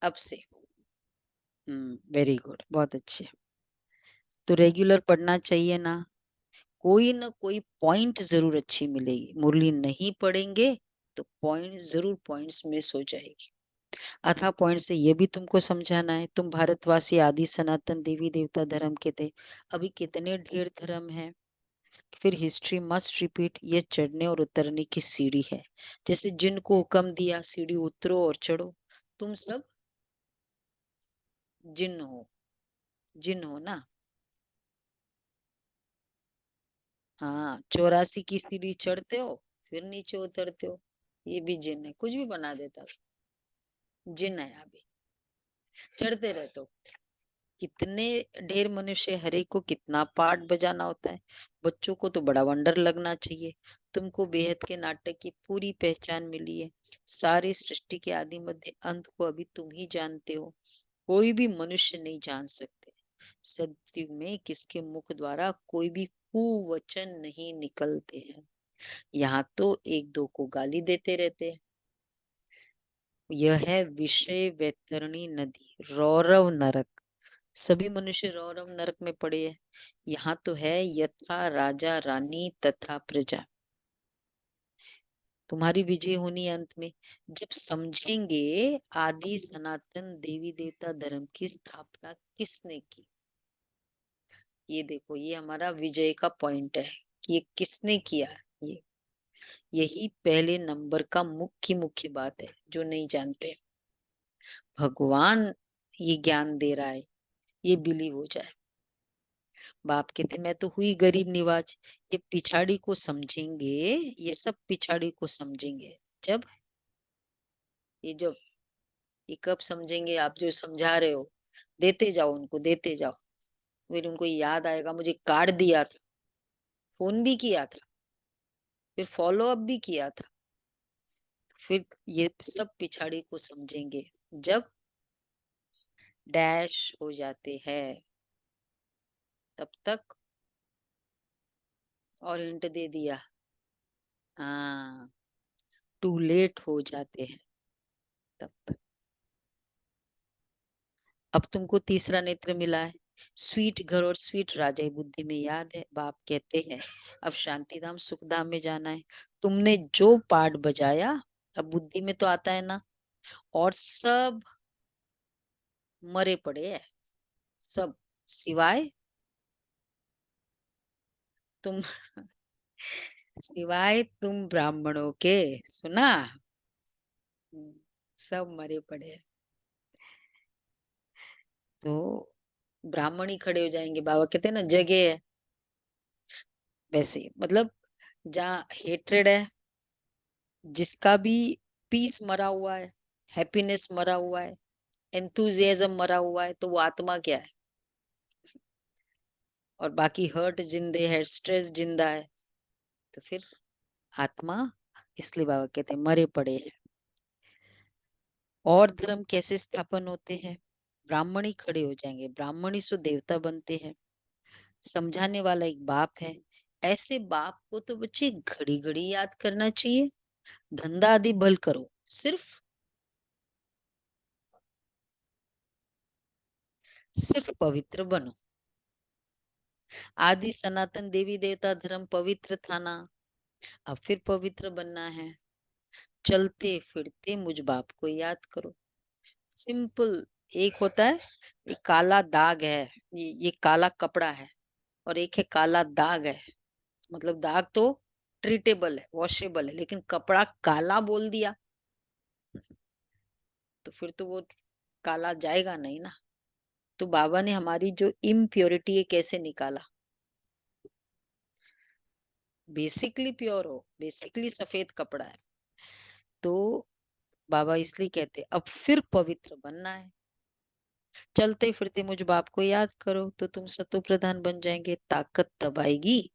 अब से। वेरी गुड, बहुत अच्छे। तो रेगुलर पढ़ना चाहिए ना, कोई ना कोई पॉइंट जरूर अच्छी मिलेगी। मुरली नहीं पढ़ेंगे तो पॉइंट जरूर, पॉइंट्स मिस हो जाएगी। अथा पॉइंट से ये भी तुमको समझाना है, तुम भारतवासी आदि सनातन देवी देवता धर्म के थे, अभी कितने ढेर धर्म है, फिर हिस्ट्री मस्ट रिपीट, ये चढ़ने और उतरने की सीढ़ी है। जैसे जिनको हुक्म दिया सीढ़ी उतरो और चढ़ो, तुम सब जिन हो, जिन हो ना। हाँ, 84 की सीढ़ी चढ़ते हो फिर नीचे उतरते हो, ये भी जिन है, कुछ भी बना देता है। जिन है अभी, चढ़ते रहते हो। कितने ढेर मनुष्य, हर एक को कितना पार्ट बजाना होता है। बच्चों को तो बड़ा वंडर लगना चाहिए, तुमको बेहद के नाटक की पूरी पहचान मिली है। सारी सृष्टि के आदि मध्य अंत को अभी तुम ही जानते हो, कोई भी मनुष्य नहीं जान सकते। सत्युग में किसके मुख द्वारा कोई भी कुवचन नहीं निकलते हैं। यहाँ तो एक दो को गाली देते रहते हैं। यह है विषय वैतरणी नदी, रौरव नरक, सभी मनुष्य रौरव नरक में पड़े हैं। यहाँ तो है यथा राजा रानी तथा प्रजा, तुम्हारी विजय होनी है अंत में, जब समझेंगे आदि सनातन देवी देवता धर्म की स्थापना किसने की। ये देखो, ये हमारा विजय का पॉइंट है कि ये किसने किया। ये यही पहले नंबर का मुख्य मुख्य बात है जो नहीं जानते। भगवान ये ज्ञान दे रहा है, ये बिलीव हो जाए। बाप कहते मैं तो हुई गरीब निवाज, ये पिछाड़ी को समझेंगे, ये सब पिछाड़ी को समझेंगे जब, ये जब, ये कब समझेंगे? आप जो समझा रहे हो देते जाओ, उनको देते जाओ, फिर उनको याद आएगा मुझे कार्ड दिया था, फोन भी किया था, फिर फॉलो अप भी किया था। फिर ये सब पिछाड़ी को समझेंगे जब डैश हो जाते हैं, तब तक। और हिंट दे दिया, हाँ, टू लेट हो जाते हैं तब तक। अब तुमको तीसरा नेत्र मिला है, स्वीट घर और स्वीट राजा बुद्धि में याद है। बाप कहते हैं अब शांतिधाम सुखधाम में जाना है। तुमने जो पार्ट बजाया अब बुद्धि में तो आता है ना, और सब मरे पड़े हैं, सब सिवाय तुम, सिवाय तुम ब्राह्मणों के, सुना? सब मरे पड़े हैं। तो ब्राह्मण ही खड़े हो जाएंगे। बाबा कहते हैं ना, जगह है वैसे ही। मतलब जहाँ हेट्रेड है, जिसका भी पीस मरा हुआ है, हैप्पीनेस मरा हुआ है, एंथुजियाज्म मरा हुआ है, तो वो आत्मा क्या है? और बाकी हर्ट जिंदे है, स्ट्रेस जिंदा है, तो फिर आत्मा। इसलिए बाबा कहते हैं मरे पड़े हैं। और धर्म कैसे स्थापन होते हैं? ब्राह्मण ही खड़े हो जाएंगे, ब्राह्मण ही सो देवता बनते हैं। समझाने वाला एक बाप है। ऐसे बाप को तो बच्चे घड़ी घड़ी याद करना चाहिए। धंधा आदि भल करो, सिर्फ पवित्र बनो। आदि सनातन देवी देवता धर्म पवित्र था ना, अब फिर पवित्र बनना है। चलते फिरते मुझ बाप को याद करो। सिंपल। एक होता है, एक काला दाग है, ये काला कपड़ा है, और एक है काला दाग है। मतलब दाग तो ट्रीटेबल है, वॉशेबल है, लेकिन कपड़ा काला बोल दिया तो फिर तो वो काला जाएगा नहीं ना। तो बाबा ने हमारी जो इम्प्योरिटी है कैसे निकाला? बेसिकली प्योर हो, बेसिकली सफेद कपड़ा है। तो बाबा इसलिए कहते अब फिर पवित्र बनना है। चलते फिरते मुझ बाप को याद करो तो तुम सतो प्रधान बन जाएंगे। ताकत तब आएगी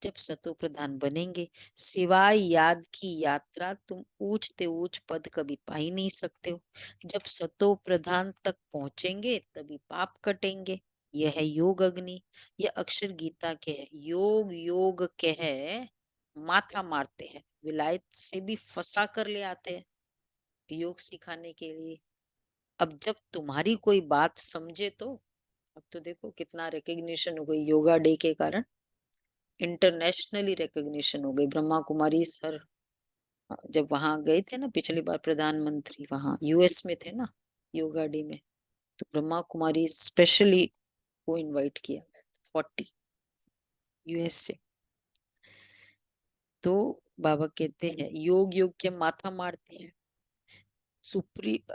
जब सतो प्रधान बनेंगे। सिवाय याद की यात्रा तुम ऊंचते ऊंच पद कभी पा ही नहीं सकते हो। जब सतो प्रधान तक पहुंचेंगे तभी पाप कटेंगे। यह है योग अग्नि। यह अक्षर गीता के है। योग योग के है, माथा मारते हैं, विलायत से भी फंसा कर ले आते हैं योग सिखाने के लिए। अब जब तुम्हारी कोई बात समझे तो, अब तो देखो कितना रिकग्निशन हो गई योगा डे के कारण। इंटरनेशनली रिकग्निशन हो गई। ब्रह्मा कुमारी सर जब वहां गए थे ना पिछली बार, प्रधानमंत्री वहां यूएस में थे ना योगा डे में, तो ब्रह्मा कुमारी स्पेशली को इनवाइट किया 40 यूएस से। तो बाबा कहते हैं योग योग के माथा मारते हैं।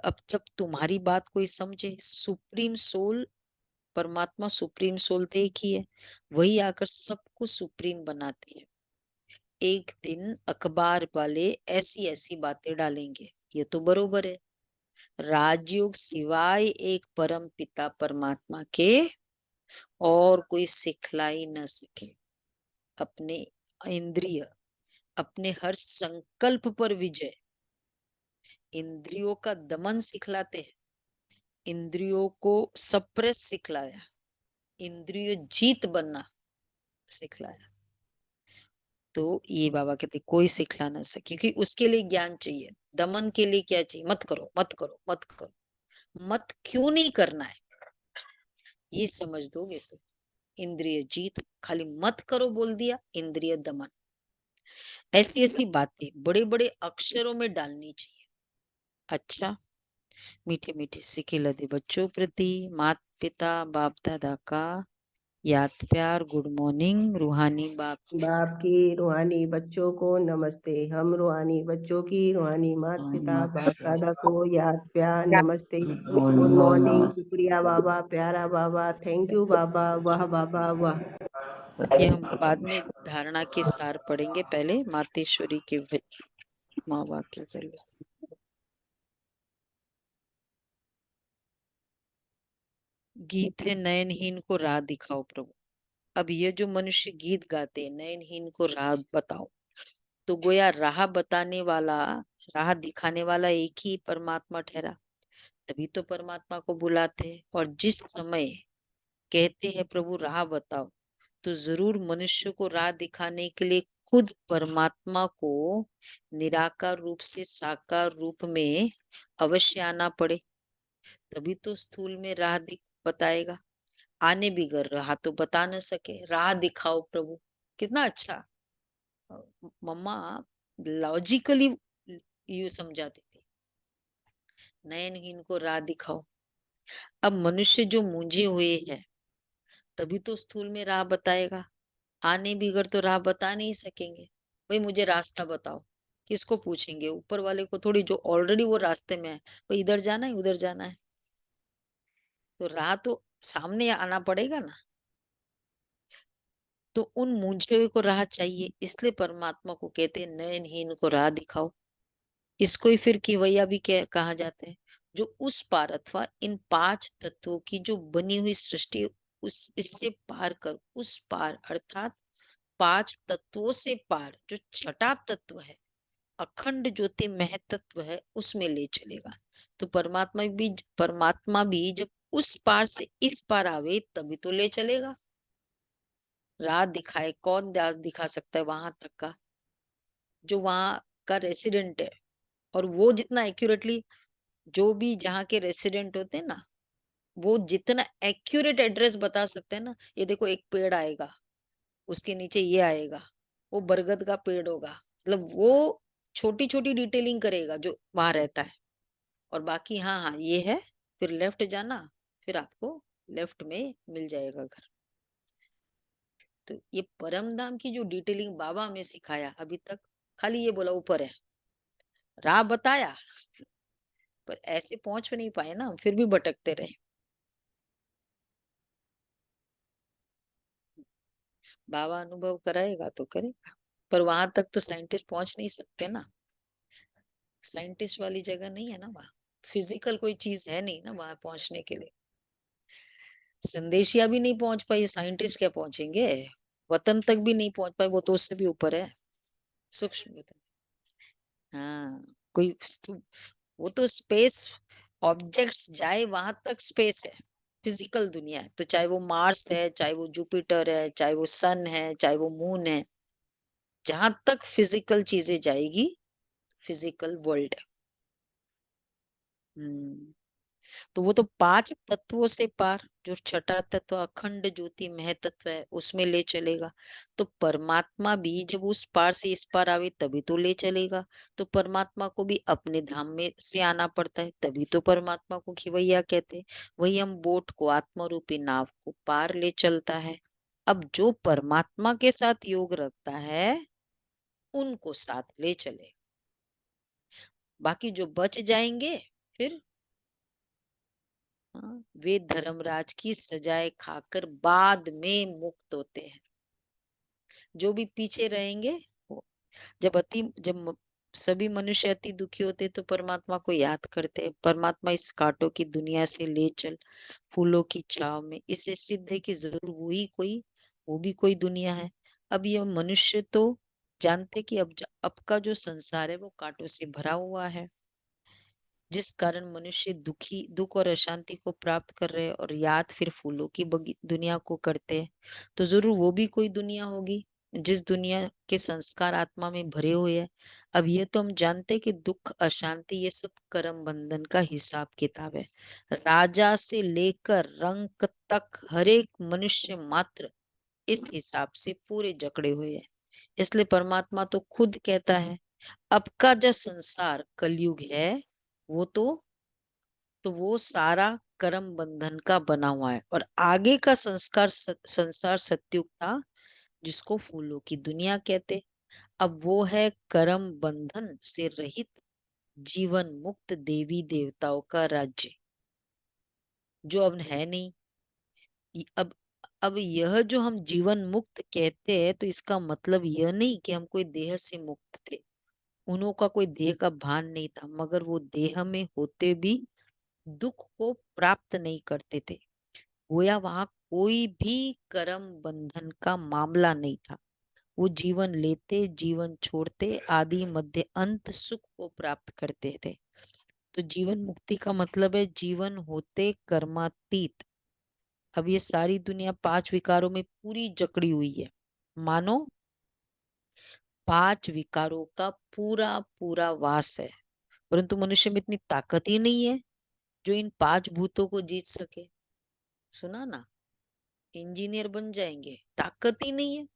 अब जब तुम्हारी बात कोई समझे, सुप्रीम सोल परमात्मा सुप्रीम सोल तो एक ही है, वही आकर सबको सुप्रीम बनाते हैं। एक दिन अखबार वाले ऐसी ऐसी बातें डालेंगे, ये तो बरोबर है। राजयोग सिवाय एक परम पिता परमात्मा के और कोई सिखला ही न सके। अपने इंद्रिय, अपने हर संकल्प पर विजय, इंद्रियों का दमन सिखलाते हैं। इंद्रियों को सप्रेस सिखलाया, इंद्रिय जीत बनना सिखलाया। तो ये बाबा कहते कोई सिखला ना सके, क्योंकि उसके लिए ज्ञान चाहिए। दमन के लिए क्या चाहिए? मत करो मत करो मत करो। मत क्यों नहीं करना है ये समझ दोगे तो इंद्रिय जीत। खाली मत करो बोल दिया, इंद्रिय दमन। ऐसी ऐसी बातें बड़े बड़े अक्षरों में डालनी चाहिए। अच्छा, मीठे मीठे सिके लदे बच्चों प्रति माता पिता बाप दादा का याद प्यार, गुड मॉर्निंग। रूहानी बाप बाप की रूहानी बच्चों को नमस्ते। हम रूहानी बच्चों की रूहानी माता पिता बाप दादा को याद प्यार नमस्ते। Good morning. शुक्रिया बाबा, प्यारा बाबा, थैंक यू बाबा, वाह बाबा वाह। ये हम बाद में धारणा के सार पढ़ेंगे, पहले मातेश्वरी के माँ वाक्य पहले। गीत है नयनहीन को राह दिखाओ प्रभु। अब ये जो मनुष्य गीत गाते नयनहीन को राह बताओ, तो गोया राह बताने वाला, राह दिखाने वाला एक ही परमात्मा ठहरा। तभी तो परमात्मा को बुलाते हैं। और जिस समय कहते हैं प्रभु राह बताओ, तो जरूर मनुष्य को राह दिखाने के लिए खुद परमात्मा को निराकार रूप से साकार रूप में अवश्य आना पड़े, तभी तो स्थूल में राह बताएगा। आने बिगर राह तो बता न सके। राह दिखाओ प्रभु, कितना अच्छा। मम्मा लॉजिकली यू समझाती थी, नयनहीन को राह दिखाओ। अब मनुष्य जो मूंझे हुए है, तभी तो स्थूल में राह बताएगा। आने बिगर तो राह बता नहीं सकेंगे। भाई मुझे रास्ता बताओ, किसको पूछेंगे? ऊपर वाले को थोड़ी, जो ऑलरेडी वो रास्ते में है। भाई इधर जाना है, उधर जाना है। तो राह तो सामने आना पड़ेगा ना। तो उन मूंझे हुए को राह चाहिए, इसलिए परमात्मा को कहते हैं नयनहीन को राह दिखाओ। इसको ही फिर किवैया भी कहा जाता है, जो उस पार अथवा इन 5 तत्वों की जो बनी हुई सृष्टि, उस इससे पार कर उस पार, अर्थात 5 तत्वों से पार जो छठा तत्व है, अखंड ज्योति महतत्व है, उसमें ले चलेगा। तो परमात्मा भी जब उस पार से इस पार आवे तभी तो ले चलेगा। राह दिखाए, कौन दिखा सकता है वहां तक का, जो वहां का रेसिडेंट है। और वो जितना एक्यूरेटली, जो भी जहाँ के रेसिडेंट होते हैं ना, वो जितना एक्यूरेट एड्रेस बता सकते हैं ना, ये देखो एक पेड़ आएगा, उसके नीचे ये आएगा, वो बरगद का पेड़ होगा, मतलब वो छोटी छोटी डिटेलिंग करेगा जो वहां रहता है। और बाकी हाँ हाँ ये है, फिर लेफ्ट जाना, फिर आपको लेफ्ट में मिल जाएगा घर। तो ये परम धाम की जो डिटेलिंग बाबा हमें सिखाया अभी तक, खाली ये बोला ऊपर है, राह बताया, पर ऐसे पहुंच नहीं पाए ना, फिर भी भटकते रहे। बाबा अनुभव कराएगा तो करेगा, पर वहां तक तो साइंटिस्ट पहुंच नहीं सकते ना। साइंटिस्ट वाली जगह नहीं है ना वहाँ, फिजिकल कोई चीज है नहीं ना वहां पहुंचने के लिए। संदेशिया भी नहीं पहुंच पाई, साइंटिस्ट क्या पहुंचेंगे? वतन तक भी नहीं पहुंच पाए, वो तो उससे भी ऊपर है, सूक्ष्म वतन। हाँ, कोई वो तो स्पेस ऑब्जेक्ट्स जाए वहां तक स्पेस है, फिजिकल दुनिया है। तो चाहे वो मार्स है, चाहे वो जुपिटर है, चाहे वो सन है, चाहे वो मून है, जहां तक फिजिकल चीजें जाएगी, फिजिकल वर्ल्ड है। तो वो तो 5 तत्वों से पार, जो छठा तत्व अखंड ज्योति महतत्व है, उसमें ले चलेगा। तो परमात्मा भी जब उस पार से इस पार आवे तभी तो ले चलेगा। तो परमात्मा को भी अपने धाम में से आना पड़ता है, तभी तो परमात्मा को खिवैया कहते हैं। वही हम बोट को, आत्मा रूपी नाव को पार ले चलता है। अब जो परमात्मा के साथ योग रखता है, उनको साथ ले चले। बाकी जो बच जाएंगे, फिर वे धर्मराज की सजाएं खाकर बाद में मुक्त होते हैं। जो भी पीछे रहेंगे, वो सभी मनुष्य अति दुखी होते तो परमात्मा को याद करते हैं, परमात्मा इस कांटों की दुनिया से ले चल फूलों की छाव में। इससे सिद्ध है कि जरूर वो भी कोई दुनिया है। अब यह मनुष्य तो जानते कि अब का जो संसार है वो कांटों से भरा हुआ है, जिस कारण मनुष्य दुख और अशांति को प्राप्त कर रहे हैं, और याद फिर फूलों की दुनिया को करते हैं। तो जरूर वो भी कोई दुनिया होगी, जिस दुनिया के संस्कार आत्मा में भरे हुए हैं। अब ये तो हम जानते हैं कि दुख अशांति ये सब कर्म बंधन का हिसाब किताब है। राजा से लेकर रंक तक हर एक मनुष्य मात्र इस हिसाब से पूरे जकड़े हुए हैं। इसलिए परमात्मा तो खुद कहता है, अब का जो संसार कलयुग है, वो तो वो सारा कर्म बंधन का बना हुआ है। और आगे का संसार सतयुग था, जिसको फूलों की दुनिया कहते। अब वो है कर्म बंधन से रहित जीवन मुक्त देवी देवताओं का राज्य, जो अब है नहीं। इ- अब अब यह जो हम जीवन मुक्त कहते हैं, तो इसका मतलब यह नहीं कि हम कोई देह से मुक्त थे। उन्हों का कोई देह का भान नहीं था, मगर वो देह में होते भी दुख को प्राप्त नहीं करते थे। गोया वहां कोई भी कर्म बंधन का मामला नहीं था। वो जीवन लेते, जीवन छोड़ते, आदि मध्य अंत सुख को प्राप्त करते थे। तो जीवन मुक्ति का मतलब है जीवन होते कर्मातीत। अब ये सारी दुनिया 5 विकारों में पूरी जकड़ी हुई है। मानो 5 विकारों का पूरा पूरा वास है, परंतु मनुष्य में इतनी ताकत ही नहीं है जो इन 5 भूतों को जीत सके। सुना ना, इंजीनियर बन जाएंगे, ताकत ही नहीं है।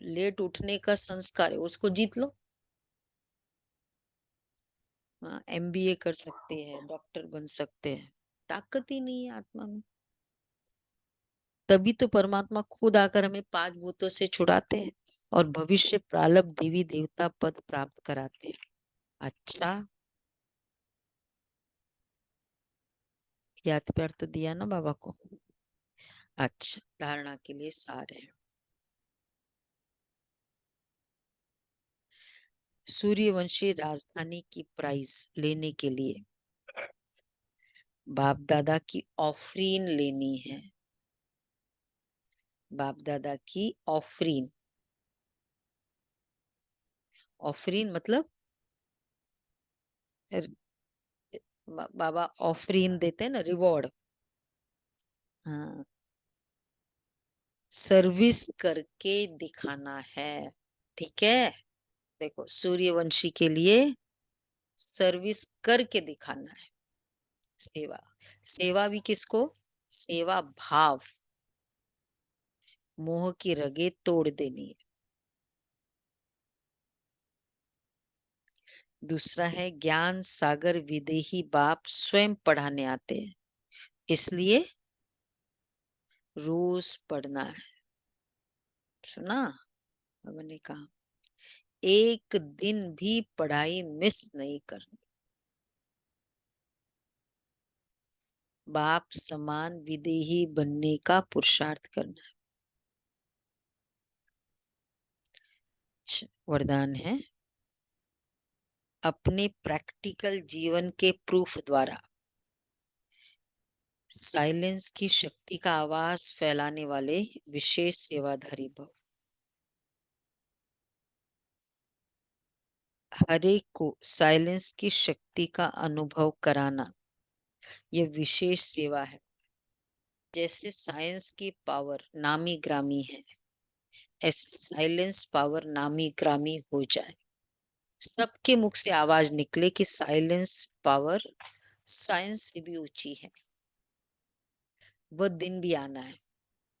लेट उठने का संस्कार है, उसको जीत लो। हाँ, एमबीए कर सकते हैं, डॉक्टर बन सकते हैं, ताकत ही नहीं है आत्मा में। तभी तो परमात्मा खुद आकर हमें 5 भूतों से छुड़ाते हैं और भविष्य प्रारब्ध देवी देवता पद प्राप्त कराते हैं। अच्छा, याद प्यार तो दिया ना बाबा को। अच्छा, धारणा के लिए सार है। सूर्यवंशी राजधानी की प्राइज लेने के लिए बाप दादा की ऑफरीन लेनी है। बाप दादा की ऑफरीन, ऑफरीन मतलब बाबा ऑफरीन देते हैं ना, रिवॉर्ड। हाँ, सर्विस करके दिखाना है। ठीक है, देखो सूर्यवंशी के लिए सर्विस करके दिखाना है। सेवा, सेवा भी किसको? सेवा भाव, मोह की रगे तोड़ देनी है। दूसरा है ज्ञान सागर विदेही बाप स्वयं पढ़ाने आते हैं, इसलिए रोज पढ़ना है। सुना मैंने कहा, एक दिन भी पढ़ाई मिस नहीं करनी। बाप समान विदेही बनने का पुरुषार्थ करना है। वरदान है, अपने प्रैक्टिकल जीवन के प्रूफ द्वारा साइलेंस की शक्ति का आवाज फैलाने वाले विशेष सेवाधारी भव। हर एक को साइलेंस की शक्ति का अनुभव कराना यह विशेष सेवा है। जैसे साइंस की पावर नामी ग्रामी है, ऐसे साइलेंस पावर नामी ग्रामी हो जाए। सबके मुख से आवाज निकले कि साइलेंस पावर साइंस से भी ऊंची है। वह दिन भी आना है,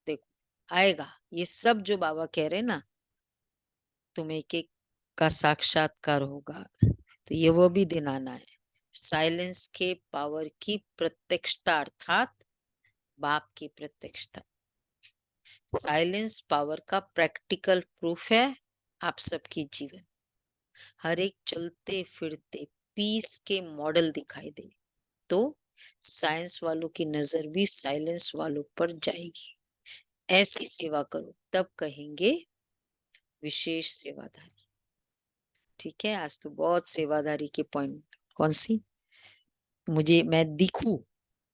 देखो आएगा। ये सब जो बाबा कह रहे हैं ना, तुम एक एक का साक्षात्कार होगा, तो ये वो भी दिन आना है। साइलेंस के पावर की प्रत्यक्षता, अर्थात बाप की प्रत्यक्षता। साइलेंस पावर का प्रैक्टिकल प्रूफ है आप सबकी जीवन। हर एक चलते फिरते पीस के मॉडल दिखाई दे, तो साइंस वालों की नजर भी साइलेंस वालों पर जाएगी। ऐसी सेवा करो, तब कहेंगे विशेष सेवाधारी। ठीक है, आज तो बहुत सेवाधारी के पॉइंट। कौन सी? मैं दिखूं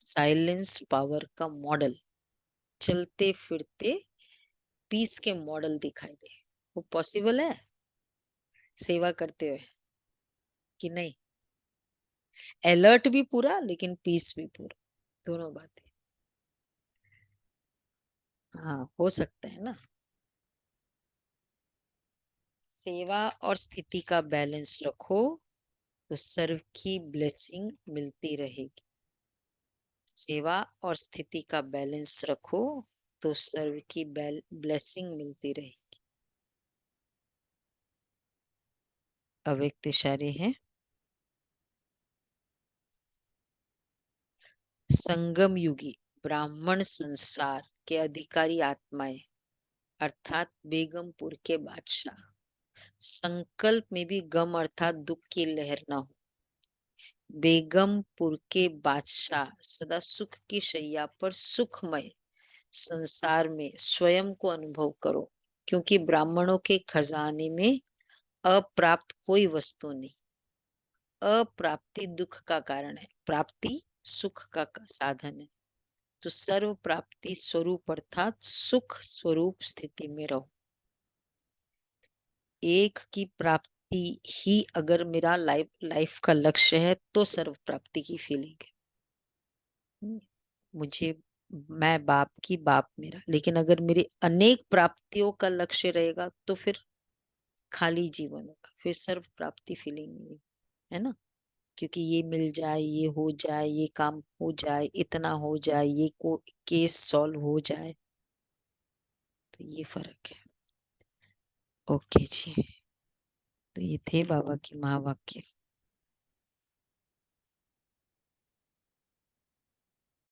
साइलेंस पावर का मॉडल, चलते फिरते पीस के मॉडल दिखाई दे। वो पॉसिबल है सेवा करते हुए कि नहीं? अलर्ट भी पूरा, लेकिन पीस भी पूरा, दोनों बातें। हाँ, हो सकता है ना। सेवा और स्थिति का बैलेंस रखो तो सर्व की ब्लेसिंग मिलती रहेगी। सेवा और स्थिति का बैलेंस रखो तो सर्व की ब्लेसिंग मिलती रहेगी। अव्यक्त इशारे हैं। संगम युगी ब्राह्मण संसार के अधिकारी आत्माएं, अर्थात बेगमपुर के बादशाह, संकल्प में भी गम अर्थात दुख की लहर न हो। बेगमपुर के बादशाह सदा सुख की शैया पर सुखमय संसार में स्वयं को अनुभव करो, क्योंकि ब्राह्मणों के खजाने में अप्राप्त कोई वस्तु नहीं। अप्राप्ति दुख का कारण है, प्राप्ति सुख का साधन है। तो सर्व प्राप्ति स्वरूप अर्थात सुख स्वरूप स्थिति में रहो। एक की प्राप्ति ही अगर मेरा लाइफ का लक्ष्य है तो सर्व प्राप्ति की फीलिंग है। मैं बाप की, बाप मेरा। लेकिन अगर मेरे अनेक प्राप्तियों का लक्ष्य रहेगा तो फिर खाली जीवन होगा, फिर सर्व प्राप्ति फीलिंग नहीं है ना। क्योंकि ये मिल जाए, ये हो जाए, ये काम हो जाए, इतना हो जाए, ये केस सॉल्व हो जाए, तो ये फर्क है। ओके जी, तो ये थे बाबा के महावाक्य।